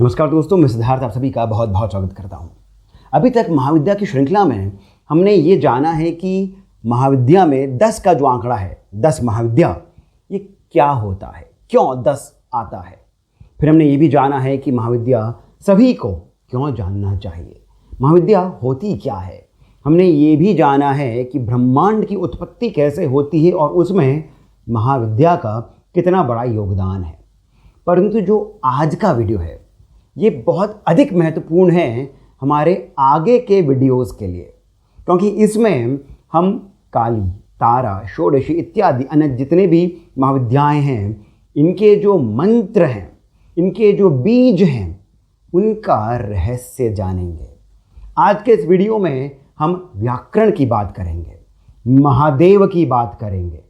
नमस्कार दोस्तों, मैं सिद्धार्थ आप सभी का बहुत बहुत स्वागत करता हूँ। अभी तक महाविद्या की श्रृंखला में हमने ये जाना है कि महाविद्या में 10 का जो आंकड़ा है, 10 महाविद्या, ये क्या होता है, क्यों 10 आता है। फिर हमने ये भी जाना है कि महाविद्या सभी को क्यों जानना चाहिए, महाविद्या होती क्या है। हमने ये भी जाना है कि ब्रह्मांड की उत्पत्ति कैसे होती है और उसमें महाविद्या का कितना बड़ा योगदान है। परंतु जो आज का वीडियो है ये बहुत अधिक महत्वपूर्ण है हमारे आगे के वीडियोस के लिए, क्योंकि इसमें हम काली, तारा, षोडशी इत्यादि अन्य जितने भी महाविद्याएं हैं, इनके जो मंत्र हैं, इनके जो बीज हैं, उनका रहस्य जानेंगे। आज के इस वीडियो में हम व्याकरण की बात करेंगे, महादेव की बात करेंगे,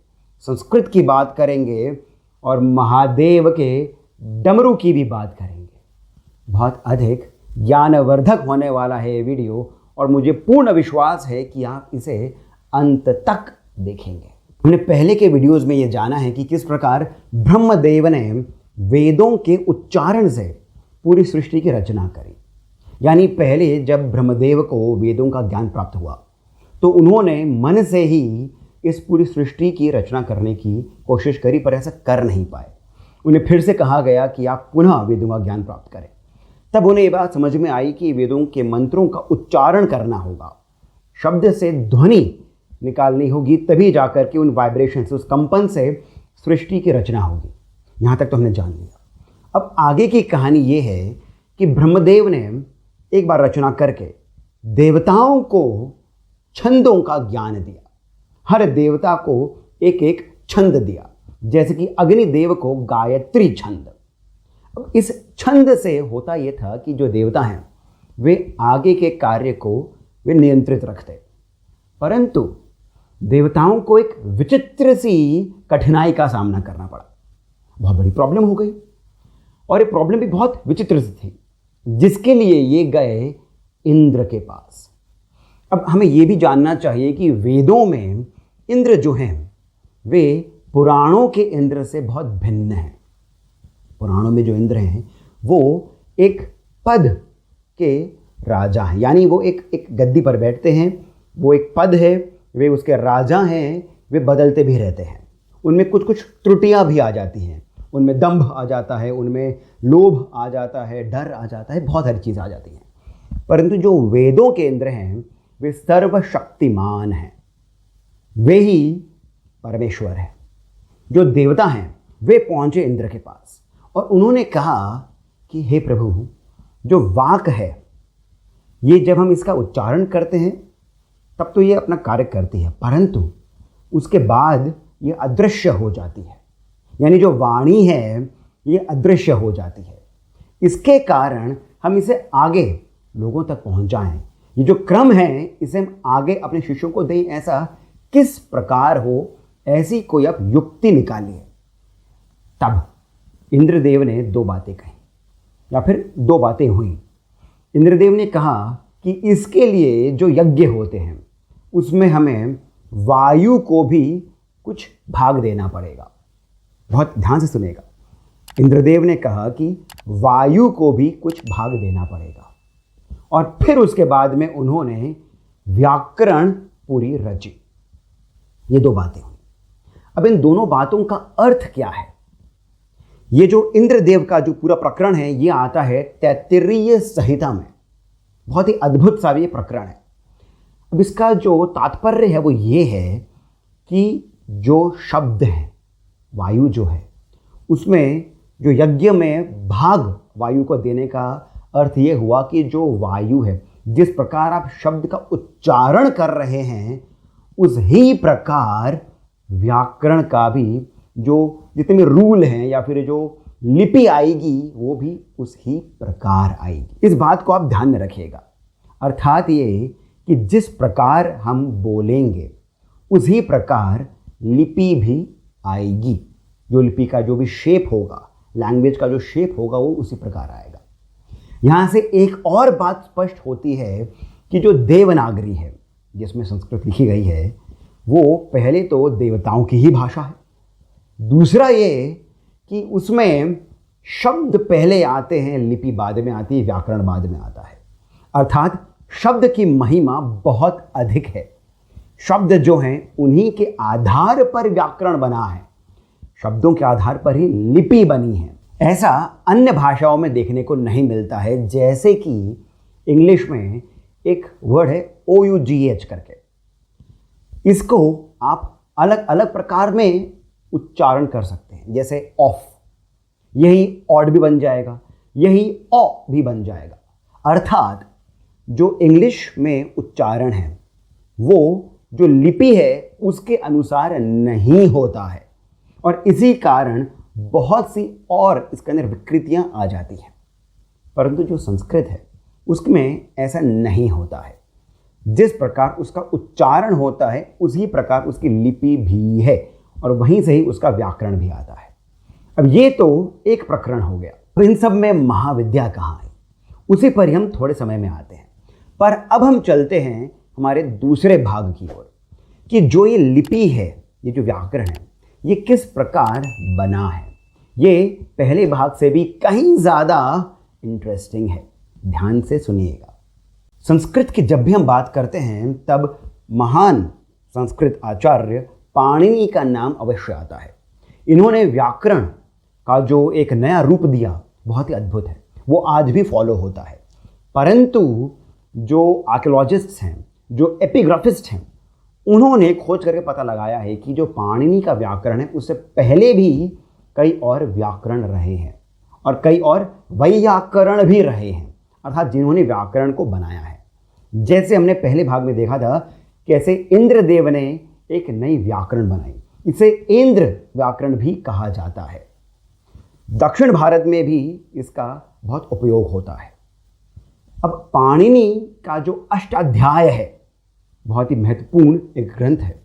संस्कृत की बात करेंगे और महादेव के डमरू की भी बात करेंगे। बहुत अधिक ज्ञानवर्धक होने वाला है ये वीडियो और मुझे पूर्ण विश्वास है कि आप इसे अंत तक देखेंगे। हमने पहले के वीडियोस में ये जाना है कि किस प्रकार ब्रह्मदेव ने वेदों के उच्चारण से पूरी सृष्टि की रचना करी। यानी पहले जब ब्रह्मदेव को वेदों का ज्ञान प्राप्त हुआ तो उन्होंने मन से ही इस पूरी सृष्टि की रचना करने की कोशिश करी, पर ऐसा कर नहीं पाए। उन्हें फिर से कहा गया कि आप पुनः वेदों का ज्ञान प्राप्त करें। तब उन्हें ये बात समझ में आई कि वेदों के मंत्रों का उच्चारण करना होगा, शब्द से ध्वनि निकालनी होगी, तभी जाकर के उन वाइब्रेशन से, उस कंपन से सृष्टि की रचना होगी। यहाँ तक तो हमने जान लिया। अब आगे की कहानी ये है कि ब्रह्मदेव ने एक बार रचना करके देवताओं को छंदों का ज्ञान दिया। हर देवता को एक एक छंद दिया, जैसे कि अग्निदेव को गायत्री छंद। अब इस छंद से होता यह था कि जो देवता हैं वे आगे के कार्य को वे नियंत्रित रखते, परंतु देवताओं को एक विचित्र सी कठिनाई का सामना करना पड़ा। बहुत बड़ी प्रॉब्लम हो गई और ये प्रॉब्लम भी बहुत विचित्र सी थी, जिसके लिए ये गए इंद्र के पास। अब हमें ये भी जानना चाहिए कि वेदों में इंद्र जो हैं वे पुराणों के इंद्र से बहुत भिन्न हैं। पुराणों में जो इंद्र हैं वो एक पद के राजा हैं, यानी वो एक गद्दी पर बैठते हैं, वो एक पद है, वे उसके राजा हैं, वे बदलते भी रहते हैं। उनमें कुछ कुछ त्रुटियां भी आ जाती हैं, उनमें दंभ आ जाता है, उनमें लोभ आ जाता है, डर आ जाता है, बहुत सारी चीज़ आ जाती हैं। परंतु जो वेदों के इंद्र हैं वे सर्वशक्तिमान हैं, वे ही परमेश्वर हैं। जो देवता हैं वे पहुंचे इंद्र के पास और उन्होंने कहा कि हे प्रभु, जो वाक है ये जब हम इसका उच्चारण करते हैं तब तो ये अपना कार्य करती है, परंतु उसके बाद ये अदृश्य हो जाती है। यानी जो वाणी है ये अदृश्य हो जाती है। इसके कारण हम इसे आगे लोगों तक पहुंचाएं। ये जो क्रम है इसे हम आगे अपने शिष्यों को दें। ऐसा किस प्रकार हो, ऐसी कोई आप युक्ति निकालिए। तब इंद्रदेव ने 2 बातें कही, या फिर 2 बातें हुई। इंद्रदेव ने कहा कि इसके लिए जो यज्ञ होते हैं उसमें हमें वायु को भी कुछ भाग देना पड़ेगा। बहुत ध्यान से सुनेगा। इंद्रदेव ने कहा कि वायु को भी कुछ भाग देना पड़ेगा। और फिर उसके बाद में उन्होंने व्याकरण पूरी रची। ये 2 बातें हुई। अब इन दोनों बातों का अर्थ क्या है? ये जो इंद्रदेव का जो पूरा प्रकरण है ये आता है तैत्तिरीय संहिता में। बहुत ही अद्भुत सा ये प्रकरण है। अब इसका जो तात्पर्य है वो ये है कि जो शब्द है, वायु जो है, उसमें जो यज्ञ में भाग वायु को देने का अर्थ ये हुआ कि जो वायु है, जिस प्रकार आप शब्द का उच्चारण कर रहे हैं उस ही प्रकार व्याकरण का भी जो जितने भी रूल हैं या फिर जो लिपि आएगी वो भी उस ही प्रकार आएगी। इस बात को आप ध्यान में रखिएगा। अर्थात ये कि जिस प्रकार हम बोलेंगे उसी प्रकार लिपि भी आएगी। जो लिपि का जो भी शेप होगा, लैंग्वेज का जो शेप होगा वो उसी प्रकार आएगा। यहाँ से एक और बात स्पष्ट होती है कि जो देवनागरी है जिसमें संस्कृत लिखी गई है वो पहले तो देवताओं की ही भाषा है। दूसरा ये कि उसमें शब्द पहले आते हैं, लिपि बाद में आती है, व्याकरण बाद में आता है। अर्थात शब्द की महिमा बहुत अधिक है। शब्द जो हैं उन्हीं के आधार पर व्याकरण बना है, शब्दों के आधार पर ही लिपि बनी है। ऐसा अन्य भाषाओं में देखने को नहीं मिलता है। जैसे कि इंग्लिश में एक वर्ड है OUGH करके, इसको आप अलग अलग प्रकार में उच्चारण कर सकते हैं। जैसे ऑफ, यही ऑड भी बन जाएगा, यही ओ भी बन जाएगा। अर्थात जो इंग्लिश में उच्चारण है वो जो लिपि है उसके अनुसार नहीं होता है, और इसी कारण बहुत सी और इसके अंदर विकृतियां आ जाती हैं। परंतु जो संस्कृत है उसमें ऐसा नहीं होता है। जिस प्रकार उसका उच्चारण होता है उसी प्रकार उसकी लिपि भी है, और वहीं से ही उसका व्याकरण भी आता है। अब ये तो एक प्रकरण हो गया। अब इन सब में महाविद्या कहाँ है, उसी पर ही हम थोड़े समय में आते हैं। पर अब हम चलते हैं हमारे दूसरे भाग की ओर, कि जो ये लिपि है, ये जो व्याकरण है, ये किस प्रकार बना है। ये पहले भाग से भी कहीं ज़्यादा इंटरेस्टिंग है, ध्यान से सुनिएगा। संस्कृत की जब भी हम बात करते हैं तब महान संस्कृत आचार्य पाणिनि का नाम अवश्य आता है। इन्होंने व्याकरण का जो एक नया रूप दिया बहुत ही अद्भुत है, वो आज भी फॉलो होता है। परंतु जो आर्कियोलॉजिस्ट्स हैं, जो एपिग्राफिस्ट हैं, उन्होंने खोज करके पता लगाया है कि जो पाणिनि का व्याकरण है उससे पहले भी कई और व्याकरण रहे हैं, और कई और वैयाकरण भी रहे हैं, अर्थात जिन्होंने व्याकरण को बनाया है। जैसे हमने पहले भाग में देखा था कैसे इंद्रदेव ने एक नई व्याकरण बनाई, इसे इंद्र व्याकरण भी कहा जाता है। दक्षिण भारत में भी इसका बहुत उपयोग होता है। अब पाणिनि का जो अष्टाध्याय है बहुत ही महत्वपूर्ण एक ग्रंथ है।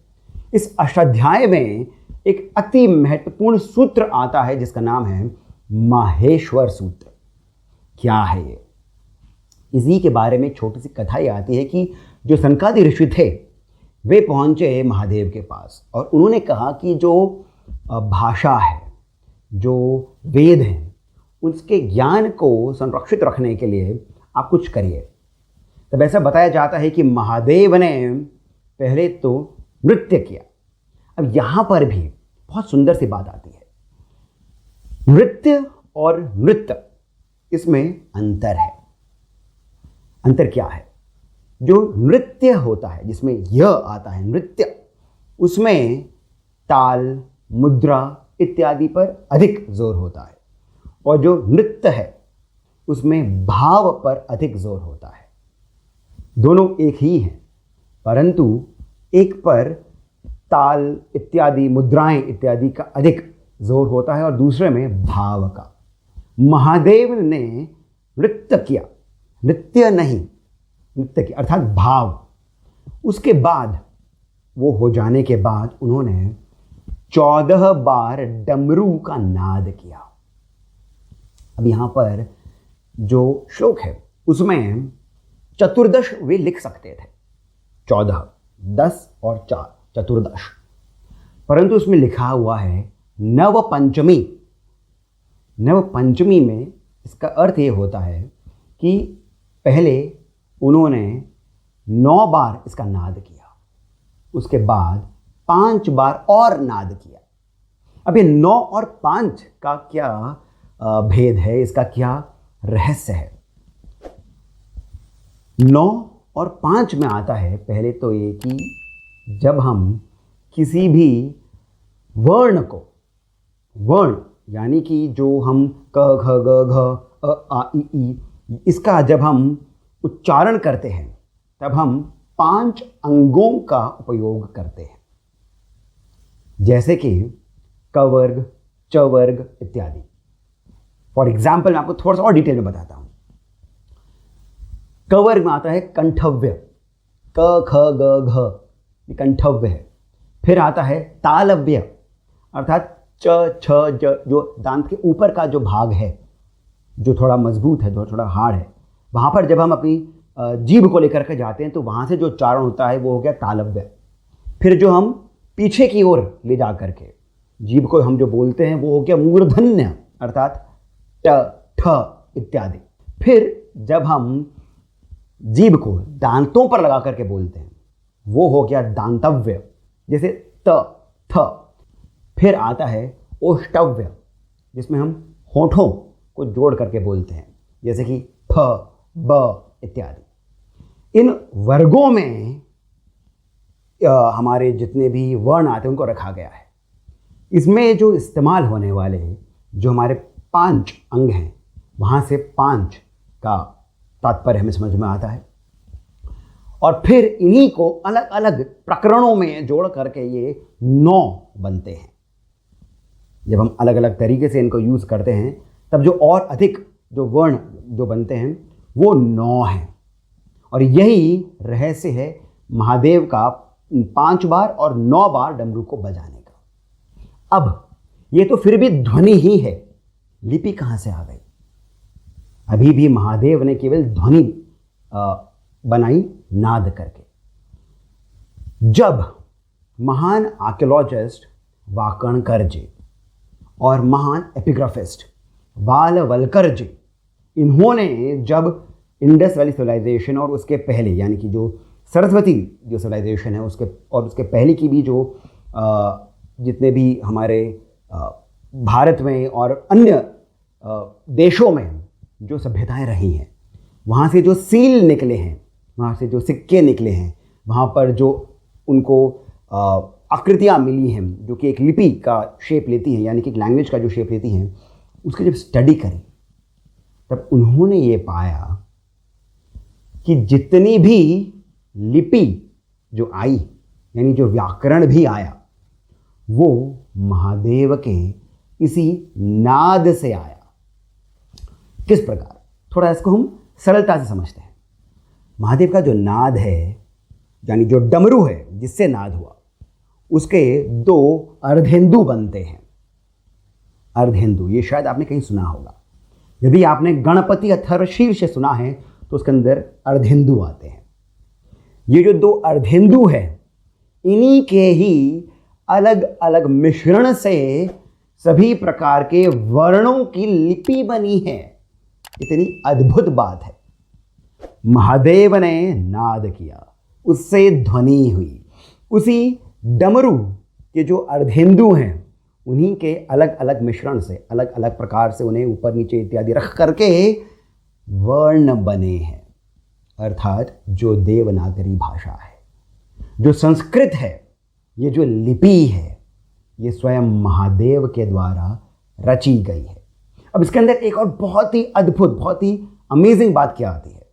इस अष्टाध्याय में एक अति महत्वपूर्ण सूत्र आता है जिसका नाम है माहेश्वर सूत्र। क्या है ये? इसी के बारे में छोटी सी कथा ये आती है कि जो सनकादि ऋषि थे वे पहुंचे महादेव के पास, और उन्होंने कहा कि जो भाषा है, जो वेद हैं, उसके ज्ञान को संरक्षित रखने के लिए आप कुछ करिए। तब ऐसा बताया जाता है कि महादेव ने पहले तो नृत्य किया। अब यहाँ पर भी बहुत सुंदर सी बात आती है। नृत्य और नृत्य, इसमें अंतर है। अंतर क्या है? जो नृत्य होता है जिसमें यह आता है नृत्य, उसमें ताल, मुद्रा इत्यादि पर अधिक जोर होता है, और जो नृत्य है उसमें भाव पर अधिक जोर होता है। दोनों एक ही हैं, परंतु एक पर ताल इत्यादि, मुद्राएं इत्यादि का अधिक जोर होता है और दूसरे में भाव का। महादेव ने नृत्य किया, नृत्य नहीं, नृत्य किया अर्थात भाव। उसके बाद वो हो जाने के बाद उन्होंने 14 बार डमरू का नाद किया। अब यहाँ पर जो श्लोक है उसमें चतुर्दश वे लिख सकते थे, 14, 10 और 4, चतुर्दश, परंतु उसमें लिखा हुआ है नवपंचमी। नवपंचमी में इसका अर्थ ये होता है कि पहले उन्होंने 9 बार इसका नाद किया, उसके बाद 5 बार और नाद किया। अब ये 9 और 5 का क्या भेद है, इसका क्या रहस्य है? 9 और 5 में आता है पहले तो ये कि जब हम किसी भी वर्ण को, वर्ण यानी कि जो हम क ख ग घ अ आ इ ई, इसका जब हम उच्चारण करते हैं तब हम 5 अंगों का उपयोग करते हैं, जैसे कि क वर्ग, च वर्ग इत्यादि। फॉर एग्जाम्पल मैं आपको थोड़ा सा और डिटेल में बताता हूं। क वर्ग में आता है कंठव्य, क ख ग घ, ये कंठव्य है। फिर आता है तालव्य, अर्थात च छ ज, जो दांत के ऊपर का जो भाग है, जो थोड़ा मजबूत है, जो थोड़ा हार्ड है, वहाँ पर जब हम अपनी जीभ को लेकर के जाते हैं तो वहाँ से जो उच्चारण होता है वो हो गया तालव्य। फिर जो हम पीछे की ओर ले जा करके जीभ को हम जो बोलते हैं वो हो गया मूर्धन्य, अर्थात ट, ठ इत्यादि। फिर जब हम जीभ को दांतों पर लगा करके बोलते हैं वो हो गया दांतव्य, जैसे त, थ। फिर आता है ओष्ठव्य, जिसमें हम होठों को जोड़ करके बोलते हैं, जैसे कि फ, ब इत्यादि। इन वर्गों में हमारे जितने भी वर्ण आते हैं उनको रखा गया है। इसमें जो इस्तेमाल होने वाले जो हमारे 5 अंग हैं, वहाँ से 5 का तात्पर्य हमें समझ में आता है। और फिर इन्हीं को अलग अलग प्रकरणों में जोड़ करके ये 9 बनते हैं। जब हम अलग अलग तरीके से इनको यूज़ करते हैं तब जो और अधिक जो वर्ण जो बनते हैं वो 9 हैं। और यही रहस्य है महादेव का 5 बार और 9 बार डमरू को बजाने का। अब ये तो फिर भी ध्वनि ही है, लिपि कहाँ से आ गई? अभी भी महादेव ने केवल ध्वनि बनाई नाद करके। जब महान आर्कियोलॉजिस्ट वाकणकर जी और महान एपिग्राफिस्ट वालवलकर जी, इन्होंने जब इंडस वैली सिविलाइजेशन और उसके पहले यानी कि जो सरस्वती जो सिविलाइजेशन है उसके पहले की भी जो जितने भी हमारे भारत में और अन्य देशों में जो सभ्यताएं रही हैं, वहाँ से जो सील निकले हैं, वहाँ से जो सिक्के निकले हैं, वहाँ पर जो उनको आकृतियाँ मिली हैं जो कि एक लिपि का शेप लेती हैं, यानी कि एक लैंग्वेज का जो शेप लेती हैं, उसकी जब स्टडी करी तब उन्होंने ये पाया कि जितनी भी लिपि जो आई यानी जो व्याकरण भी आया वो महादेव के इसी नाद से आया। किस प्रकार? थोड़ा इसको हम सरलता से समझते हैं। महादेव का जो नाद है यानी जो डमरू है जिससे नाद हुआ, उसके 2 अर्धेंदु बनते हैं। अर्धेंदु ये शायद आपने कहीं सुना होगा। यदि आपने गणपति अथर्वशीर्ष सुना है तो उसके अंदर अर्धेंदु आते हैं। ये जो 2 अर्धेंदु है इन्हीं के ही अलग अलग मिश्रण से सभी प्रकार के वर्णों की लिपि बनी है। इतनी अद्भुत बात है। महादेव ने नाद किया, उससे ध्वनि हुई। उसी डमरू के जो अर्धेंदु हैं उन्हीं के अलग अलग मिश्रण से, अलग अलग प्रकार से उन्हें ऊपर नीचे इत्यादि रख करके वर्ण बने हैं। अर्थात जो देवनागरी भाषा है, जो संस्कृत है, ये जो लिपि है, ये स्वयं महादेव के द्वारा रची गई है। अब इसके अंदर एक और बहुत ही अद्भुत, बहुत ही अमेजिंग बात क्या आती है,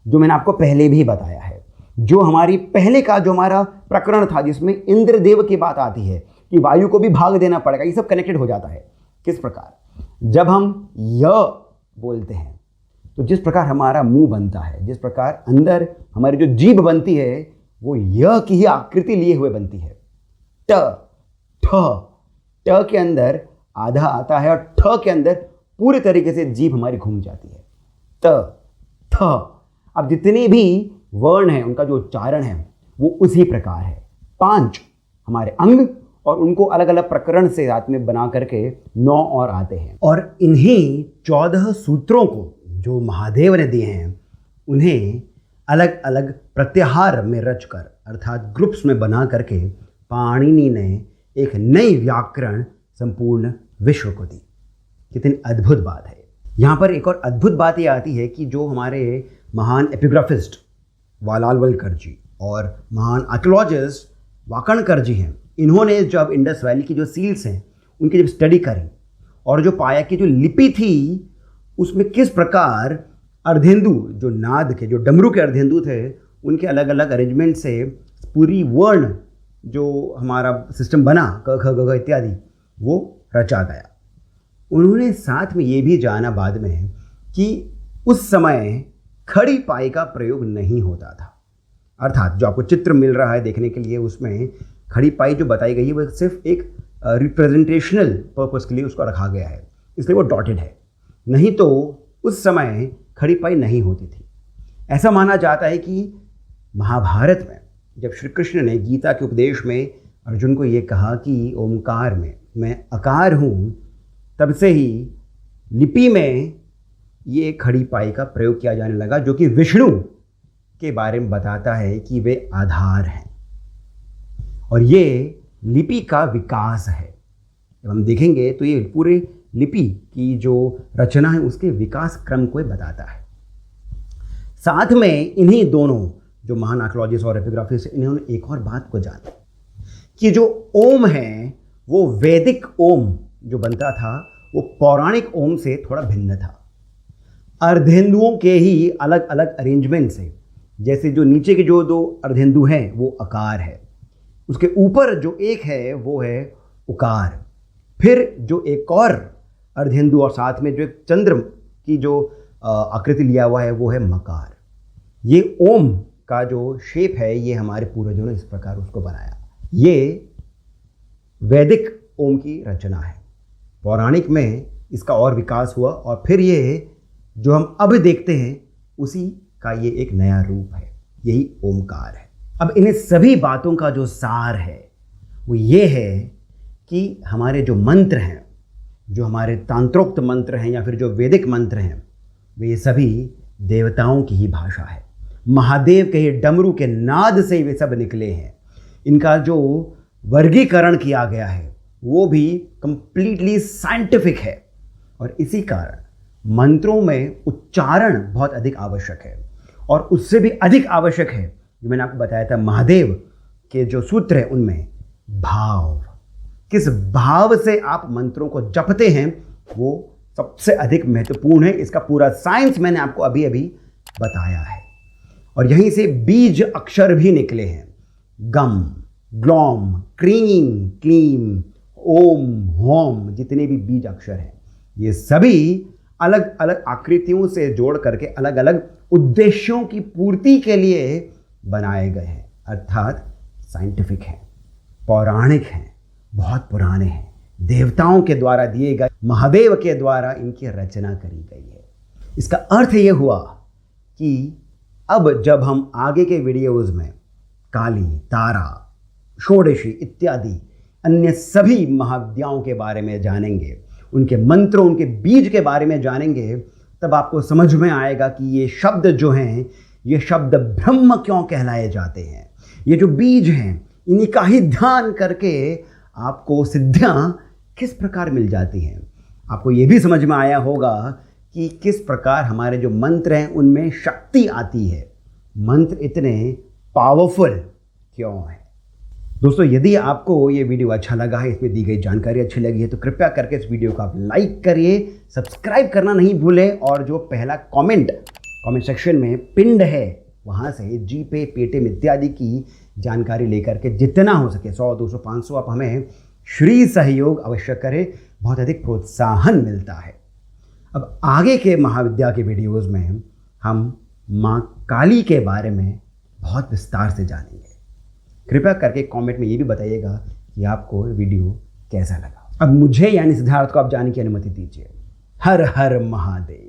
जो मैंने आपको पहले भी बताया है। जो हमारी पहले का जो हमारा प्रकरण था जिसमें इंद्रदेव की बात आती है कि वायु को भी भाग देना पड़ेगा, ये सब कनेक्टेड हो जाता है। किस प्रकार? जब हम य बोलते हैं तो जिस प्रकार हमारा मुंह बनता है, जिस प्रकार अंदर हमारी जो जीभ बनती है वो य की ही आकृति लिए हुए बनती है। ट, ठ, ट के अंदर आधा आता है और ठ के अंदर पूरी तरीके से जीभ हमारी घूम जाती है। त, थ। अब जितने भी वर्ण हैं उनका जो उच्चारण है वो उसी प्रकार है। 5 हमारे अंग और उनको अलग अलग प्रकरण से रात में बना करके 9 और आते हैं। और इन्हीं 14 सूत्रों को जो महादेव ने दिए हैं उन्हें अलग अलग प्रत्याहार में रचकर अर्थात ग्रुप्स में बना करके पाणिनि ने एक नई व्याकरण संपूर्ण विश्व को दी। कितनी अद्भुत बात है। यहाँ पर एक और अद्भुत बात ये आती है कि जो हमारे महान एपिग्राफिस्ट वालालवलकर जी और महान आर्कियोलॉजिस्ट वाकणकर जी हैं, इन्होंने जब इंडस वैली की जो सील्स हैं उनकी जब स्टडी करी और जो पाया कि जो लिपि थी उसमें किस प्रकार अर्धेंदु जो नाद के जो डमरू के अर्धेंदु थे उनके अलग अलग अरेंजमेंट से पूरी वर्ण जो हमारा सिस्टम बना क ख ग घ इत्यादि वो रचा गया। उन्होंने साथ में ये भी जाना बाद में कि उस समय खड़ी पाई का प्रयोग नहीं होता था। अर्थात जो आपको चित्र मिल रहा है देखने के लिए उसमें खड़ी पाई जो बताई गई है वो सिर्फ एक रिप्रेजेंटेशनल पर्पस के लिए उसको रखा गया है, इसलिए वो डॉटेड है। नहीं तो उस समय खड़ी पाई नहीं होती थी। ऐसा माना जाता है कि महाभारत में जब श्री कृष्ण ने गीता के उपदेश में अर्जुन को ये कहा कि ओमकार में मैं अकार हूँ, तब से ही लिपि में ये खड़ी पाई का प्रयोग किया जाने लगा, जो कि विष्णु के बारे में बताता है कि वे आधार हैं, और ये लिपि का विकास है। जब हम देखेंगे तो ये पूरे लिपि की जो रचना है उसके विकास क्रम को बताता है। साथ में इन्हीं दोनों जो महान आर्कियोलॉजिस्ट और एपिग्राफिस्ट, इन्होंने एक और बात को जाना कि जो ओम है वो वैदिक ओम जो बनता था वो पौराणिक ओम से थोड़ा भिन्न था। अर्धेंदुओं के ही अलग अलग अरेंजमेंट से, जैसे जो नीचे के जो दो अर्धेंदु हैं वो अकार है, उसके ऊपर जो एक है वो है उकार, फिर जो एक और अर्धेंदु और साथ में जो एक चंद्र की जो आकृति लिया हुआ है वो है मकार। ये ओम का जो शेप है ये हमारे पूर्वजों ने इस प्रकार उसको बनाया। ये वैदिक ओम की रचना है। पौराणिक में इसका और विकास हुआ और फिर ये जो हम अब देखते हैं उसी का ये एक नया रूप है, यही ओमकार है। अब इन सभी बातों का जो सार है वो ये है कि हमारे जो मंत्र हैं, जो हमारे तांत्रोक्त मंत्र हैं या फिर जो वैदिक मंत्र हैं, वे सभी देवताओं की ही भाषा है। महादेव के ही डमरू के नाद से वे सब निकले हैं। इनका जो वर्गीकरण किया गया है वो भी कंप्लीटली साइंटिफिक है, और इसी कारण मंत्रों में उच्चारण बहुत अधिक आवश्यक है, और उससे भी अधिक आवश्यक है जो मैंने आपको बताया था महादेव के जो सूत्र है उनमें भाव, किस भाव से आप मंत्रों को जपते हैं वो सबसे अधिक महत्वपूर्ण है। इसका पूरा साइंस मैंने आपको अभी अभी बताया है, और यहीं से बीज अक्षर भी निकले हैं। गम, ग्लॉम, क्रीम, क्लीम, ओम, होम, जितने भी बीज अक्षर हैं ये सभी अलग अलग आकृतियों से जोड़ करके अलग अलग उद्देश्यों की पूर्ति के लिए बनाए गए हैं, अर्थात साइंटिफिक हैं, पौराणिक हैं, बहुत पुराने हैं, देवताओं के द्वारा दिए गए, महादेव के द्वारा इनकी रचना करी गई है। इसका अर्थ ये हुआ कि अब जब हम आगे के वीडियोज़ में काली, तारा, षोडशी इत्यादि अन्य सभी महाविद्याओं के बारे में जानेंगे, उनके मंत्रों, उनके बीज के बारे में जानेंगे, तब आपको समझ में आएगा कि ये शब्द जो हैं ये शब्द ब्रह्म क्यों कहलाए जाते हैं। ये जो बीज हैं इन्हीं का ही ध्यान करके आपको सिद्धियां किस प्रकार मिल जाती हैं। आपको ये भी समझ में आया होगा कि किस प्रकार हमारे जो मंत्र हैं उनमें शक्ति आती है, मंत्र इतने पावरफुल क्यों हैं। दोस्तों, यदि आपको ये वीडियो अच्छा लगा है, इसमें दी गई जानकारी अच्छी लगी है, तो कृपया करके इस वीडियो को आप लाइक करिए, सब्सक्राइब करना नहीं भूलें, और जो पहला कमेंट सेक्शन में पिंड है वहाँ से जीपे, पेटीएम इत्यादि की जानकारी लेकर के जितना हो सके 100, 200, 500 आप हमें श्री सहयोग अवश्य करें, बहुत अधिक प्रोत्साहन मिलता है। अब आगे के महाविद्या के वीडियोज़ में हम माँ काली के बारे में बहुत विस्तार से जानेंगे। कृपया करके कमेंट में ये भी बताइएगा कि आपको वीडियो कैसा लगा। अब मुझे यानी सिद्धार्थ को आप जाने की अनुमति दीजिए। हर हर महादेव।